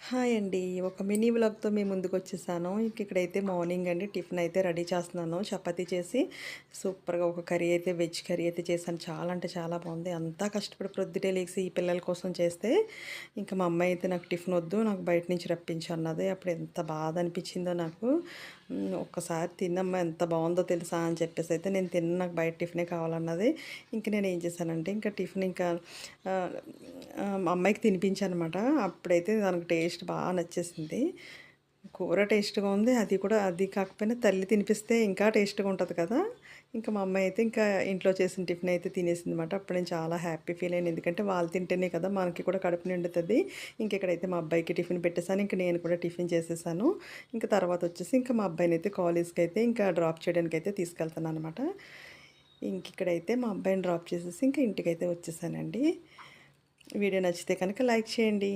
Hi అండి. ఒక mini వ్లాగ్‌తో మీ ముందుకొచ్చేసాను. ఇక్కడైతే మార్నింగ్ అండి టిఫిన్ అయితే రెడీ చేస్తున్నాను. చపాతీ చేసి సూపర్‌గా ఒక కర్రీ అయితే వెజ్ కర్రీ అయితే చేశాను. చాలా అంటే చాలా బాగుంది. అంతా కష్టపడి ప్రొద్దుటే లెగిసి ఈ పిల్లల కోసం చేస్తే ఇంకా మా అమ్మాయి అయితే నాకు టిఫిన్ వద్దు, నాకు బయట నుంచి రప్పించు అన్నది. అప్పుడు ఎంత బాధ అనిపించిందో నాకు. ఒక్కసారి తిన్నమ్మా ఎంత బాగుందో తెలుసా అని చెప్పేసి అయితే నేను తిన్న, నాకు బయట టిఫినే కావాలన్నది. ఇంక నేను ఏం చేశానంటే ఇంకా టిఫిన్ ఇంకా ఆహ్, మా అమ్మాయికి తినిపించానమాట. అప్పుడైతే దానికి టేస్ట్ బాగా నచ్చేసింది. కూర టేస్ట్‌గా ఉంది. అది కూడా అది కాకపోయినా తల్లి తినిపిస్తే ఇంకా టేస్ట్‌గా ఉంటది కదా! ఇంకా మా అమ్మాయి అయితే ఇంకా ఇంట్లో చేసిన టిఫిన్ అయితే తినేసిందన్నమాట. అప్పుడు నేను చాలా హ్యాపీ ఫీల్ అయ్యాను. ఎందుకంటే వాళ్ళు తింటేనే కదా మనకి కూడా కడుపు నిండుతది. ఇక్కడైతే మా అబ్బాయికి టిఫిన్ పెట్టేసాను. ఇంక నేను కూడా టిఫిన్ చేసేసాను. ఇంక తర్వాత వచ్చేసి ఇంకా మా అబ్బాయినైతే కాలేజ్‌కైతే ఇంకా డ్రాప్ చేయడానికైతే తీసుకెళ్తాననమాట. ఇక్కడైతే మా అబ్బాయిని డ్రాప్ చేసేసి ఇంకా ఇంటికైతే వచ్చేసానండి. వీడియో నచ్చితే కనుక లైక్ చేయండి.